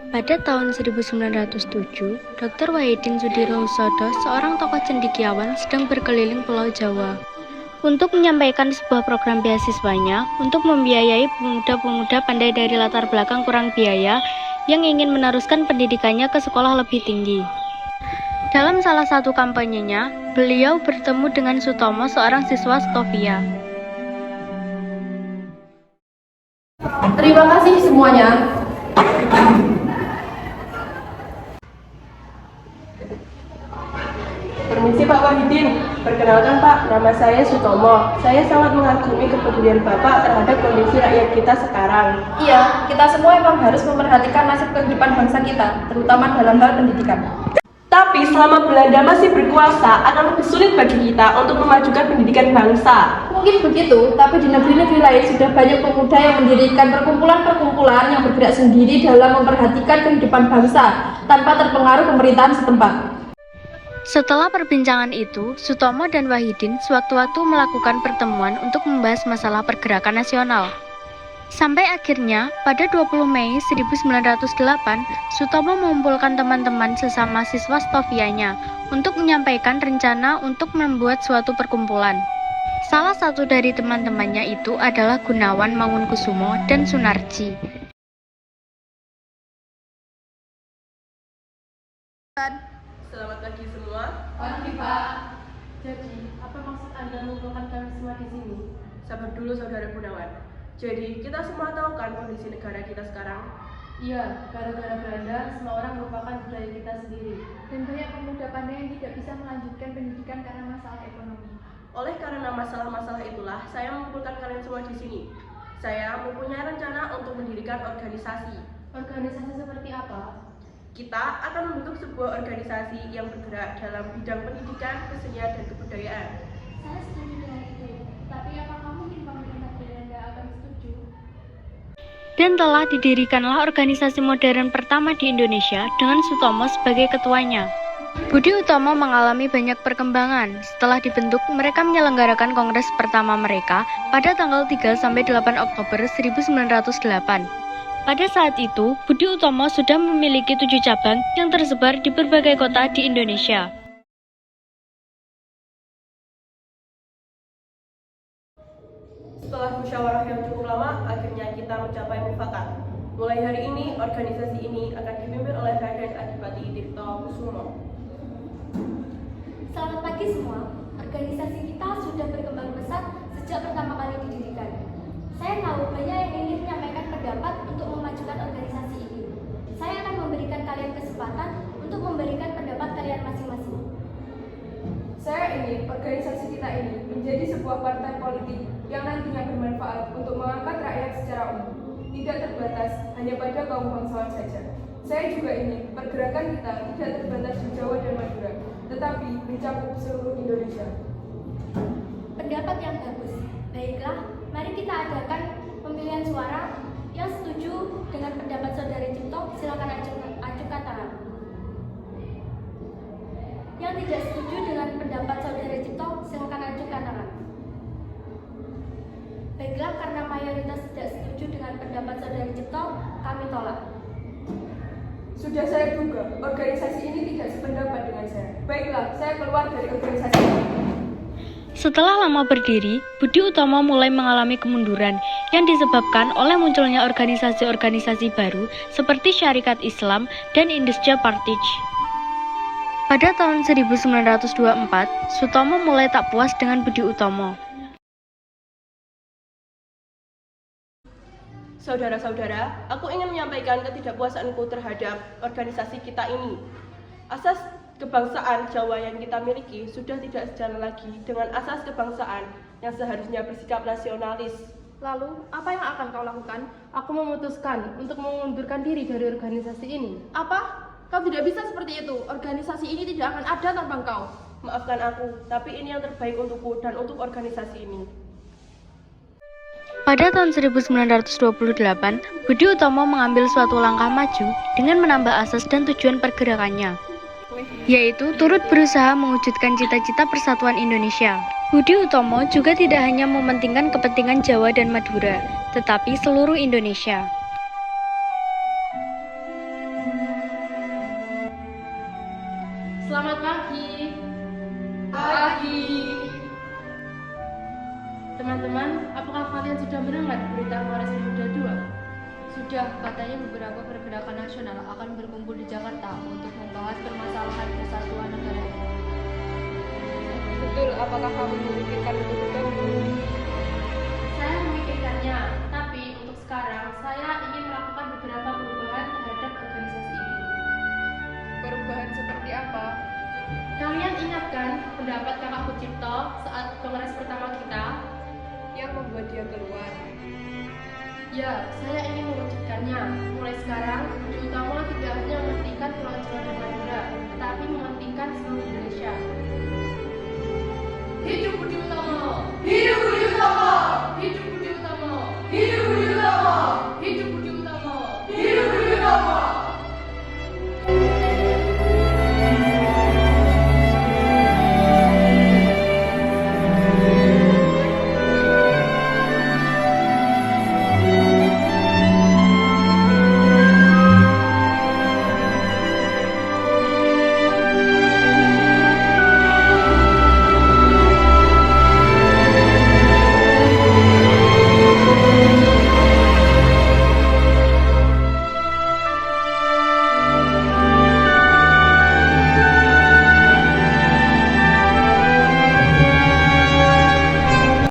Pada tahun 1907, Dr. Wahidin Soedirohoesodo, seorang tokoh cendekiawan, sedang berkeliling Pulau Jawa untuk menyampaikan sebuah program beasiswanya untuk membiayai pemuda-pemuda pandai dari latar belakang kurang biaya yang ingin meneruskan pendidikannya ke sekolah lebih tinggi. Dalam salah satu kampanyenya, beliau bertemu dengan Sutomo, seorang siswa Stovia. Terima kasih semuanya. Permisi Pak Wahidin, perkenalkan Pak, nama saya Sutomo. Saya sangat mengagumi kepedulian Bapak terhadap kondisi rakyat kita sekarang. Iya, kita semua memang harus memperhatikan nasib kehidupan bangsa kita, terutama dalam hal pendidikan. Tapi selama Belanda masih berkuasa, akan lebih sulit bagi kita untuk memajukan pendidikan bangsa. Mungkin begitu, tapi di negeri-negeri lain sudah banyak pemuda yang mendirikan perkumpulan-perkumpulan yang bergerak sendiri dalam memperhatikan kehidupan bangsa, tanpa terpengaruh pemerintahan setempat. Setelah perbincangan itu, Sutomo dan Wahidin sewaktu-waktu melakukan pertemuan untuk membahas masalah pergerakan nasional. Sampai akhirnya, pada 20 Mei 1908, Sutomo mengumpulkan teman-teman sesama siswa Stovianya untuk menyampaikan rencana untuk membuat suatu perkumpulan. Salah satu dari teman-temannya itu adalah Gunawan Mangunkusumo dan Sunarji. Selamat pagi semua. Pagi Pak. Jadi, apa maksud Anda mengumpulkan kami semua di sini? Sabar dulu Saudara Gunawan. Jadi, kita semua tahu kan kondisi negara kita sekarang? Iya, gara-gara Belanda, semua orang merupakan budaya kita sendiri. Dan banyak pemuda pandai yang tidak bisa melanjutkan pendidikan karena masalah ekonomi. Oleh karena masalah-masalah itulah, saya mengumpulkan kalian semua di sini. Saya mempunyai rencana untuk mendirikan organisasi. Organisasi seperti apa? Kita akan membentuk sebuah organisasi yang bergerak dalam bidang pendidikan, kesenian, dan kebudayaan. Saya setuju dengan itu, tapi apakah mungkin pemerintah Belanda akan setuju? Dan telah didirikanlah organisasi modern pertama di Indonesia dengan Sutomo sebagai ketuanya. Budi Utomo mengalami banyak perkembangan. Setelah dibentuk, mereka menyelenggarakan kongres pertama mereka pada tanggal 3-8 Oktober 1908. Pada saat itu, Budi Utomo sudah memiliki 7 cabang yang tersebar di berbagai kota di Indonesia. Setelah musyawarah yang cukup lama, akhirnya kita mencapai mufakat. Mulai hari ini, organisasi ini akan dipimpin oleh Raden Adipati Tirto Kusumo. Selamat pagi semua. Organisasi kita sudah berkembang pesat sejak pertama kali didirikan. Saya tahu banyak yang ingin menyampaikan pendapat untuk memajukan organisasi ini. Saya akan memberikan kalian kesempatan untuk memberikan pendapat kalian masing-masing. Saya ingin organisasi kita ini menjadi sebuah partai politik yang nantinya bermanfaat untuk mengangkat rakyat secara umum, tidak terbatas hanya pada kaum bangsawan saja. Saya juga ingin pergerakan kita tidak terbatas di Jawa dan Madura, tetapi mencakup seluruh Indonesia. Pendapat yang bagus. Baiklah, mari kita adakan pemilihan suara. Yang setuju dengan pendapat Saudara Cipto, silakan ajukan tangan. Yang tidak setuju dengan pendapat Saudara Cipto, silakan ajukan tangan. Baiklah, karena mayoritas tidak setuju dengan pendapat Saudara Cipto, kami tolak. Sudah saya duga, organisasi ini tidak sependapat dengan saya. Baiklah, saya keluar dari organisasi ini. Setelah lama berdiri, Budi Utomo mulai mengalami kemunduran yang disebabkan oleh munculnya organisasi-organisasi baru seperti Syarikat Islam dan Industria Partij. Pada tahun 1924, Sutomo mulai tak puas dengan Budi Utomo. Saudara-saudara, aku ingin menyampaikan ketidakpuasanku terhadap organisasi kita ini. Asas kebangsaan Jawa yang kita miliki sudah tidak sejalan lagi dengan asas kebangsaan yang seharusnya bersikap nasionalis. Lalu, apa yang akan kau lakukan? Aku memutuskan untuk mengundurkan diri dari organisasi ini. Apa? Kau tidak bisa seperti itu. Organisasi ini tidak akan ada tanpa kau. Maafkan aku, tapi ini yang terbaik untukku dan untuk organisasi ini. Pada tahun 1928, Budi Utomo mengambil suatu langkah maju dengan menambah asas dan tujuan pergerakannya, yaitu turut berusaha mewujudkan cita-cita persatuan Indonesia. Budi Utomo juga tidak hanya mementingkan kepentingan Jawa dan Madura, tetapi seluruh Indonesia. Selamat pagi. Pagi. Teman-teman, apakah kalian sudah mendengar berita Kongres Pemuda 2? Sudah, katanya beberapa pergerakan nasional akan berkumpul di Jakarta untuk membahas permasalahan persatuan negara ini. Betul, apakah kamu memikirkan untuk bergabung? Saya memikirkannya, tapi untuk sekarang saya ingin melakukan beberapa perubahan terhadap organisasi ini. Perubahan seperti apa? Kalian ingat kan pendapat Kakak Kucipto saat kongres pertama kita? Yang membuat dia keluar. Ya, saya ingin mewujudkannya. Mulai sekarang, Budi Utomo tidak hanya mementingkan Pulau Jawa dan Madura, tetapi mementingkan seluruh Indonesia. Hidup Budi Utomo! Hidup Budi Utomo! Hidup Budi Utomo! Hidup